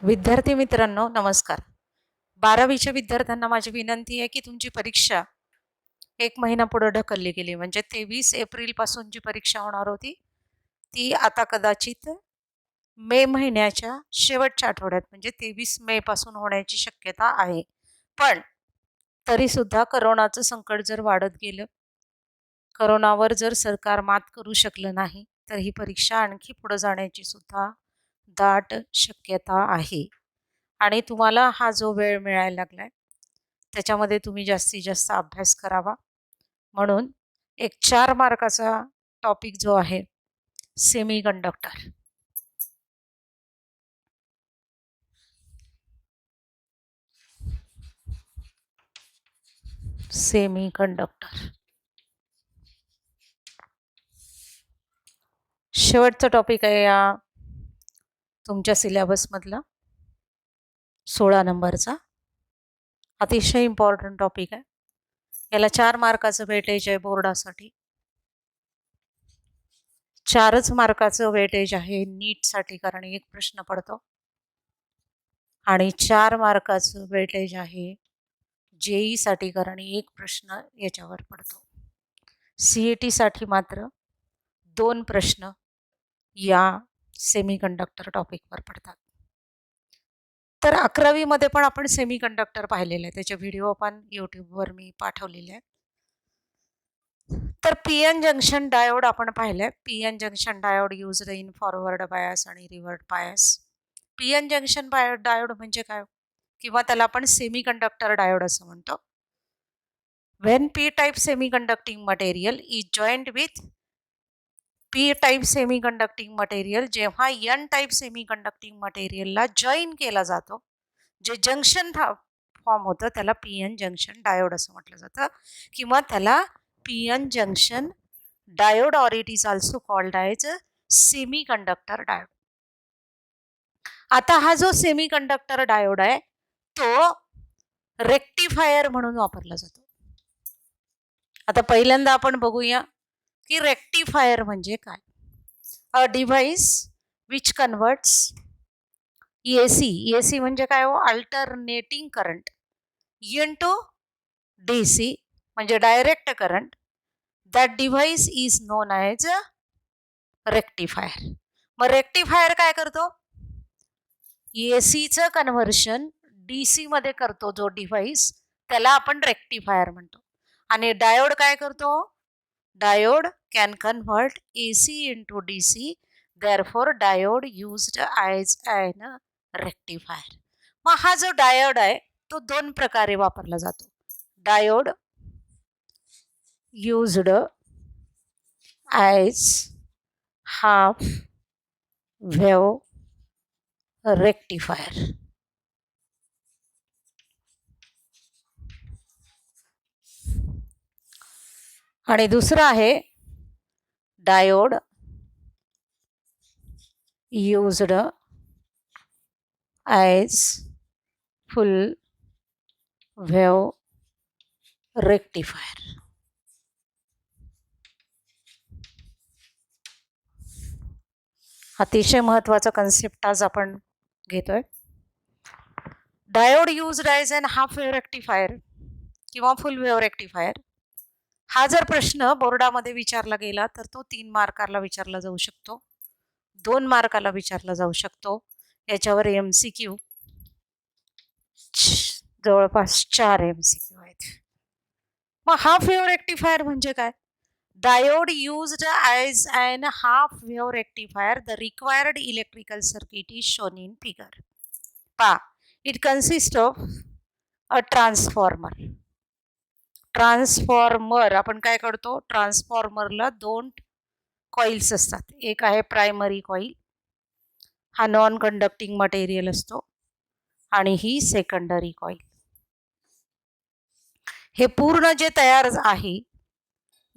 विद्यार्थी मित्रांनो नमस्कार. 12वीच्या विद्यार्थ्यांना माझी विनंती आहे की तुमची परीक्षा 1 महिना पुढे ढकलली गेली. म्हणजे 23 एप्रिलपासून जी परीक्षा होणार होती, ती आता कदाचित मे महिन्याच्या शेवटच्या आठवड्यात म्हणजे 23 मे पासून होण्याची शक्यता आहे. पण तरीसुद्धा करोनाचं संकट जर वाढत गेलं, करोनावर जर सरकार मात करू शकलं नाही, तर ही परीक्षा आणखी पुढे जाण्याची सुद्धा दाट शक्यता आहे. आणि तुम्हाला हा जो वेळ मिळायला लागलाय, त्याच्यामध्ये तुम्ही जास्तीत जास्त अभ्यास करावा. म्हणून एक 4 मार्काचा टॉपिक जो आहे, सेमीकंडक्टर. सेमीकंडक्टर. शेवटचा टॉपिक आहे या तुमच्या सिलेबसमधला 16 नंबरचा. अतिशय इम्पॉर्टंट टॉपिक आहे. याला 4 मार्काचं वेटेज आहे बोर्डासाठी. 4च मार्काचं वेटेज आहे नीटसाठी, कारण एक प्रश्न पडतो. आणि 4 मार्काचं वेटेज आहे जेईसाठी, कारण एक प्रश्न याच्यावर पडतो. CETसाठी मात्र 2 प्रश्न या सेमीकंडक्टर टॉपिकवर पडतात. तर 11वीमध्ये पण आपण सेमीकंडक्टर पाहिलेलं आहे. त्याचे व्हिडिओ पण YouTubeवर मी पाठवलेले आहेत. तर PN जंक्शन डायोड आपण पाहिलंय. PN junction diode used in forward bias आणि reverse bias. PN junction diode म्हणजे काय? किंवा त्याला आपण सेमीकंडक्टर डायोड असं म्हणतो. When P-type semiconducting material is joined with P-type semiconducting material, जेव्हा N-type semiconducting materialला जॉईन केला जातो, जे जंक्शन फॉर्म होतं त्याला PN जंक्शन डायोड असं म्हटलं जातं, किंवा त्याला PN junction diode or it is also called as semiconductor diode. आता हा जो सेमीकंडक्टर डायोड आहे तो रेक्टिफायर म्हणून वापरला जातो. आता पहिल्यांदा आपण बघूया की रेक्टिफायर म्हणजे काय. अ डिव्हाइस विच कन्वर्ट्स AC म्हणजे काय हो, अल्टरनेटिंग करंट, इनटू DC म्हणजे direct current. That device is non as rectifier. मग रेक्टिफायर काय करतो? ACचं कन्व्हर्शन DC मध्ये करतो जो डिव्हाइस, त्याला आपण रेक्टिफायर म्हणतो. आणि डायोड काय करतो? Diode can convert AC into DC, therefore diode used as an rectifier. मग हा जो डायोड आहे तो 2 प्रकारे वापरला जातो. Diode used as half wave rectifier. आणि दुसरा आहे diode used as full wave rectifier. अतिशय महत्त्वाचा कन्सेप्ट आज आपण घेतोय. Diode used as an half wave rectifier किंवा फुल वेव्ह रेक्टिफायर. हा जर प्रश्न बोर्डामध्ये विचारला गेला तर तो 3 मार्काला विचारला जाऊ शकतो, 2 मार्काला विचारला जाऊ शकतो. याच्यावर MCQ जवळपास 4 MCQ आहेत. मग हाफ वेव्ह रेक्टिफायर म्हणजे काय? Diode used as an half wave rectifier. The required electrical circuit is shown in figure. It consists of a transformer. Transformer आपण काय करतो? ट्रान्सफॉर्मरला 2 कॉइल्स असतात. एक आहे प्रायमरी कॉइल, हा नॉन कंडक्टिंग मटेरियल असतो, आणि ही सेकंडरी कॉइल. हे पूर्ण जे तयार आहे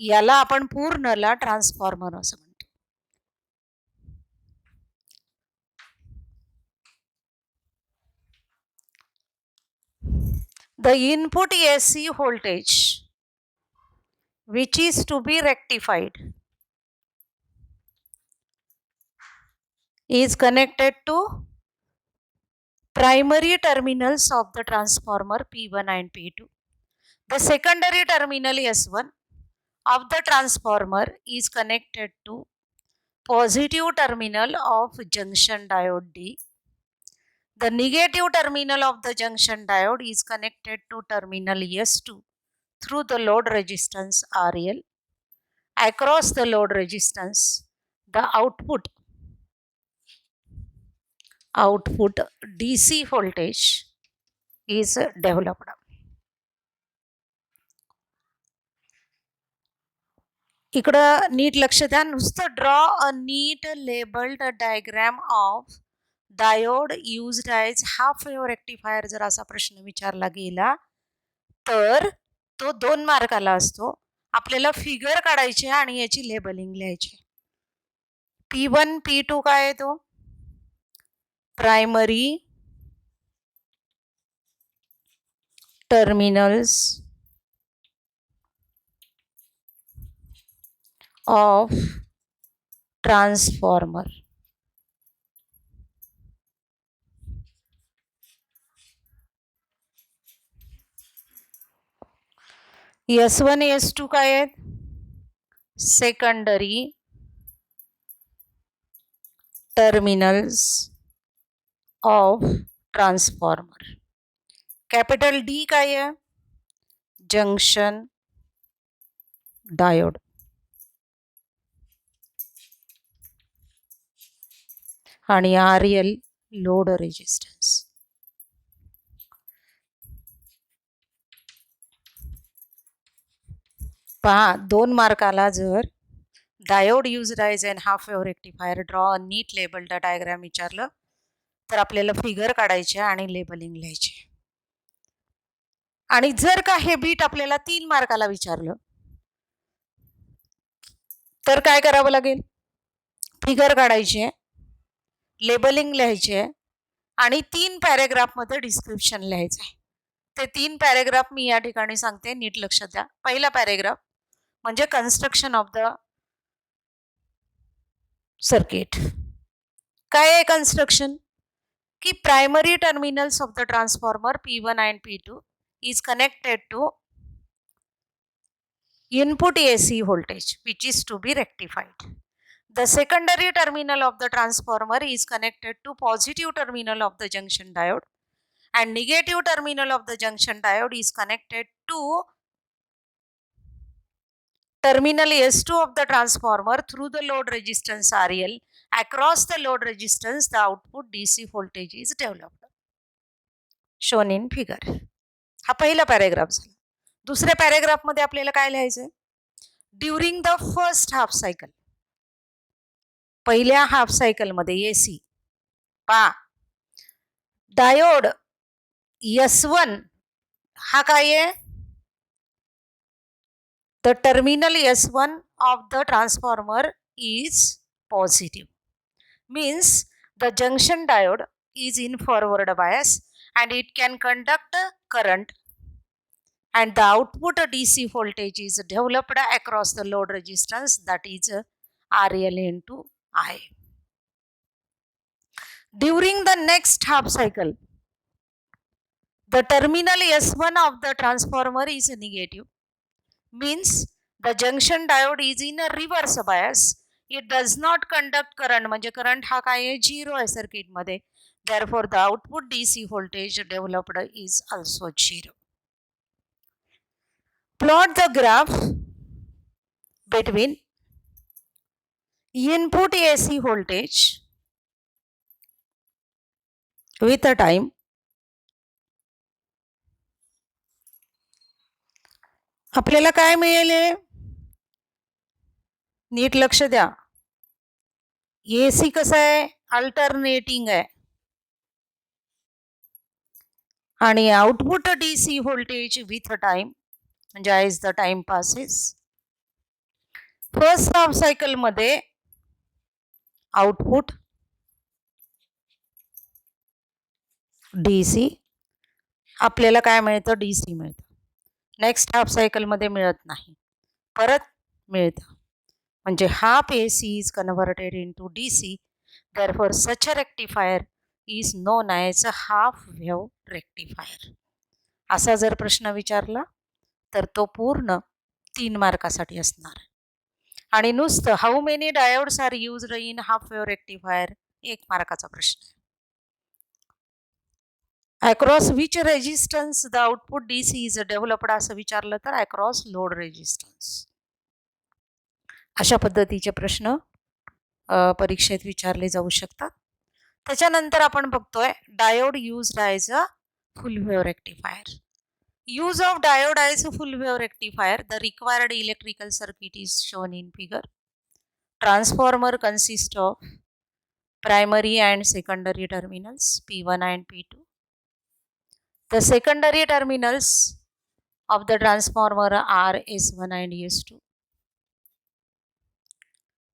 याला आपण पूर्णला ट्रान्सफॉर्मर असं म्हणतो. The input AC voltage which is to be rectified is connected to primary terminals of the transformer P1 and P2. The secondary terminal S1 of the transformer is connected to positive terminal of junction diode D. The negative terminal of the junction diode is connected to terminal S2 through the load resistance RL. Across the load resistance, the output DC voltage is developed. इकडं नीट लक्ष द्या. नुसतं draw a neat labelled diagram of diode used as half wave rectifier जर असा प्रश्न विचारला गेला तर तो 2 मार्काला असतो. आपल्याला फिगर काढायचे आणि याची लेबलिंग लिहायची. P1 P2 काय आहे तो? Primary terminals of transformer. S1 S2 काय आहेत? Secondary terminals of transformer. Capital D काय आहे? Junction diode. आणि RL लोड रेजिस्टन्स. पहा 2 मार्काला जर diode used as an half wave rectifier draw a neat labelled diagram विचारलं तर आपल्याला फिगर काढायचे आणि लेबलिंग लिहायचे. आणि जर का हे बीट आपल्याला 3 मार्काला विचारलं तर काय करावं लागेल? फिगर काढायचे, लेबलिंग लिहायचे आणि 3 पॅरेग्राफमध्ये डिस्क्रिप्शन लिहायचं आहे. ते 3 पॅरेग्राफ मी या ठिकाणी सांगते, नीट लक्ष द्या. पहिला पॅरेग्राफ म्हणजे कन्स्ट्रक्शन ऑफ द सर्किट. काय आहे कन्स्ट्रक्शन? की primary terminals of the transformer P1 and P2 is connected to input AC voltage which is to be rectified. The secondary terminal of the transformer is connected to positive terminal of the junction diode and negative terminal of the junction diode is connected to terminal S2 of the transformer through the load resistance RL. Across the load resistance, the output DC voltage is developed. Shown in figure. हा पहिला paragraph झाला. दुसऱ्या पॅरेग्राफमध्ये आपल्याला काय लिहायचंय? During the first half cycle. पहिल्या half सायकलमध्ये AC पहा डायोड S1 हा काय आहे? The terminal S1 of the transformer is positive. Means the junction diode is in forward bias and it can conduct current and the output DC voltage is developed across the load resistance, that is RL into I. During the next half cycle, the terminal S1 of the transformer is negative. Means the junction diode is in a reverse bias. It does not conduct current. म्हणजे current हा काय आहे? 0 आहे circuit मध्ये. Therefore the output DC voltage developed is also 0. Plot the graph between input AC voltage with a time आपल्याला काय मिळेल? नीट लक्ष द्या. AC कसं आहे? अल्टरनेटिंग आहे आणि output DC voltage with time म्हणजे as the time passes. First half cycle मध्ये आउटपुट DC आपल्याला काय मिळतं? DC मिळतं. नेक्स्ट हाफ सायकल मध्ये मिळत नाही, परत मिळतं. म्हणजे half AC is converted into DC. Therefore such a rectifier is non as half wave rectifier. असा जर प्रश्न विचारला तर तो पूर्ण 3 मार्कासाठी असणार. आणि नुसतं how many diodes are used in half wave rectifier 1 मार्काचा प्रश्न. Across which resistance the output DC is developed असं विचारलं तर अक्रॉस लोड रेजिस्टन्स. अशा पद्धतीचे प्रश्न परीक्षेत विचारले जाऊ शकतात. त्याच्यानंतर आपण बघतोय diode used as a full wave rectifier. use of diode as a full wave rectifier, the required electrical circuit is shown in figure. Transformer consists of primary and secondary terminals P1 and P2. The secondary terminals of the transformer are S1 and S2.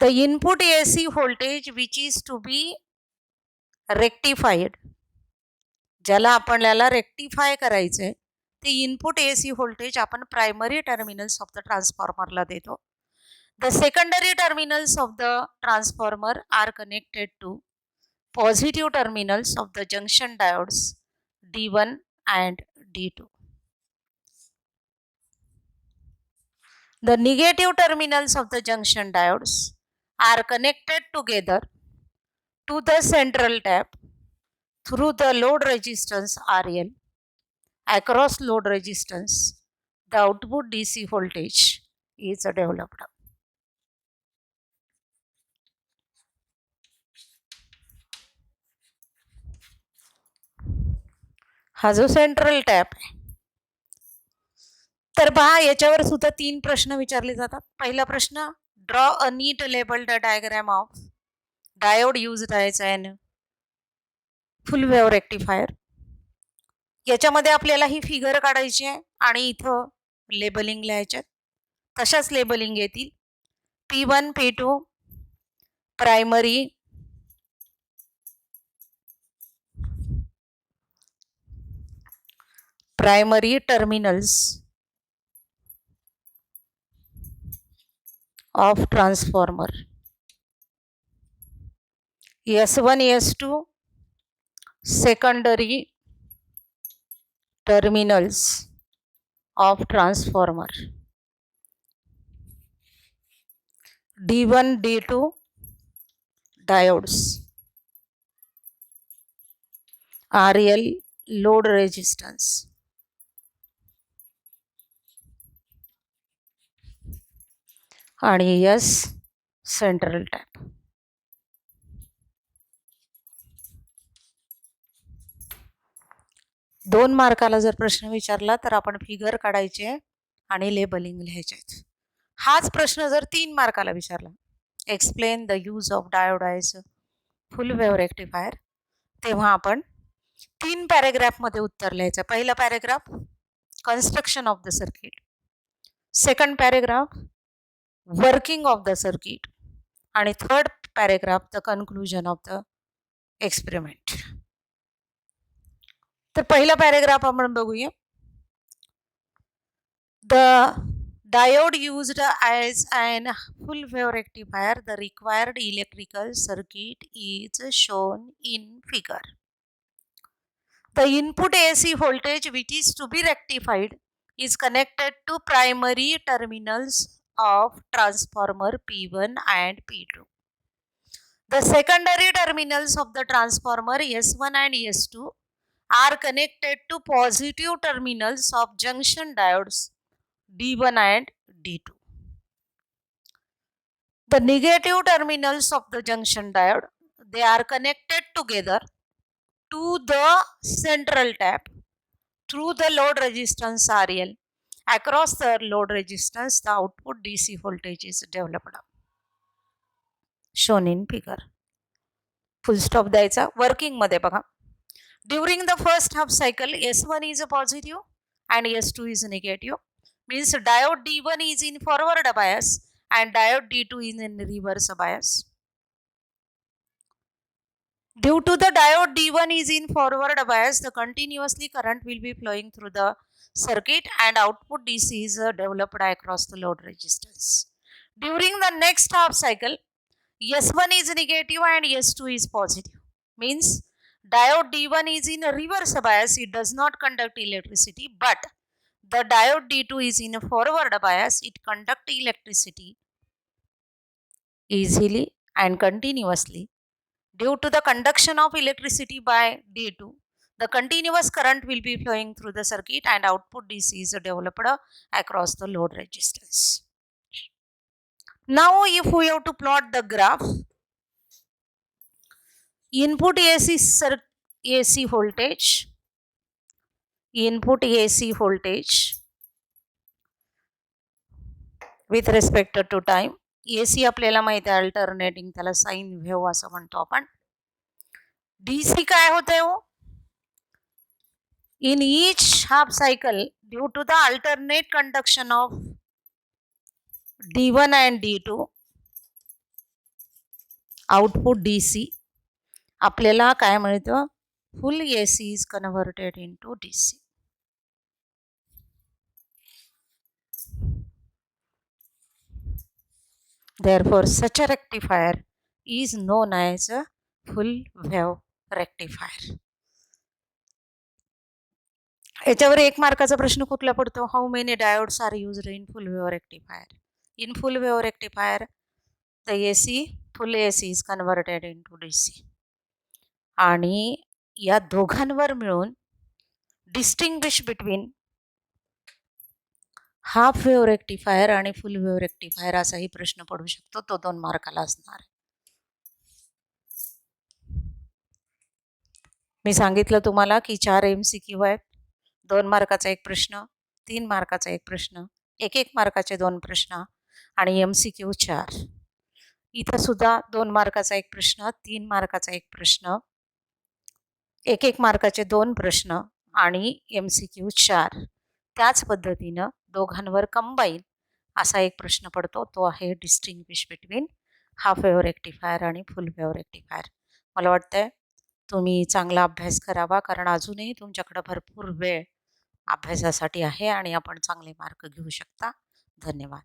The input AC voltage which is to be rectified, ज्याला आपल्याला rectify करायचंय, ते input AC voltage आपण primary terminals of the ट्रान्सफॉर्मरला देतो. The secondary terminals of the transformer are connected to positive terminals of the junction diodes D1 and D2. The negative terminals of the junction diodes are connected together to the central tap through the load resistance RL. Across load resistance, the output DC voltage is developed. हा जो central tap आहे, तर पहा याच्यावर सुद्धा 3 प्रश्न विचारले जातात. पहिला प्रश्न, draw a neat labelled diagram of diode used as an full wave rectifier. याच्यामध्ये आपल्याला ही फिगर काढायची आहे आणि इथं लेबलिंग लिहायचे. तशाच लेबलिंग येतील. P1 P2 primary, terminals of transformer. S1 S2 secondary terminals of transformer. D1 D2 diodes. RL load resistance. आणि S सेंट्रल टॅप. दोन मार्काला जर प्रश्न विचारला तर आपण फिगर काढायचे आणि लेबलिंग लिहायचे. हाच प्रश्न जर 3 मार्काला विचारला, explain the use of diode as full wave rectifier, तेव्हा आपण 3 पॅरेग्राफमध्ये उत्तर लिहायचं. पहिला paragraph construction of the circuit, second paragraph working of the circuit, आणि third paragraph the conclusion of the experiment. तर पहिला पॅरेग्राफ आपण बघूया. The diode used as an full wave rectifier, the required electrical circuit is shown in figure. The input AC voltage which is to be rectified is connected to primary terminals of transformer P1 and P2. The secondary terminals of the transformer S1 and S2 are connected to positive terminals of junction diodes D1 and D2. The negative terminals of the junction diode, they are connected together to the central tap through the load resistance RL. Across the load resistance, the output DC voltage is developed. Shown in figure. Full stop द्यायचा. Working मध्ये बघा. During the first half cycle, S1 is a positive and S2 is a negative. Means diode D1 is in forward bias and diode D2 is in reverse bias. Due to the diode D1 is in forward bias, the continuously current will be flowing through the circuit and output DC is developed across the load resistance. During the next half cycle, S1 is negative and S2 is positive. Means Diode D1 is in a reverse bias, it does not conduct electricity, but the diode D2 is in a forward bias, it conducts electricity easily and continuously. Due to the conduction of electricity by D2, the continuous current will be flowing through the circuit and output DC is developed across the load resistance. Now, if we have to plot the graph, input AC voltage, with respect to time. AC आपल्याला माहिती आहे alternating, त्याला sine wave असं म्हणतो आपण. DC काय होते हो? In each half cycle, due to the alternate conduction of D1 and D2, output DC आपल्याला काय मिळतं? Full AC is converted into DC. Therefore, such a rectifier is known as a full wave rectifier. याच्यावर 1 मार्काचा प्रश्न कुठला पडतो? How many diodes are used in full wave rectifier? In full wave rectifier the AC, full AC is converted into DC. आणि या दोघांवर मिळून distinguish between half wave rectifier आणि फुल वेव्ह रेक्टिफायर असाही प्रश्न पडू शकतो. तो 2 मार्काला असणार. मी सांगितलं तुम्हाला की 4 MCQ आहेत. 2 मार्काचा 1 प्रश्न, 3 मार्काचा 1 प्रश्न, 1 मार्काचे 2 प्रश्न आणि MCQ 4. इथं सुद्धा 2 मार्काचा 1 प्रश्न, 3 मार्काचा 1 प्रश्न, 1 मार्काचे 2 प्रश्न आणि MCQ 4. त्याच पद्धतीनं दोघांवर कंबाईन असा 1 प्रश्न पडतो. तो आहे distinguish between half wave rectifier आणि फुल वेव्ह रेक्टिफायर. मला वाटतंय तुम्ही चांगला अभ्यास करावा, कारण अजूनही तुमच्याकडे भरपूर वेळ अभ्यासासाठी आहे आणि आपण चांगले मार्क घेऊ शकता. धन्यवाद.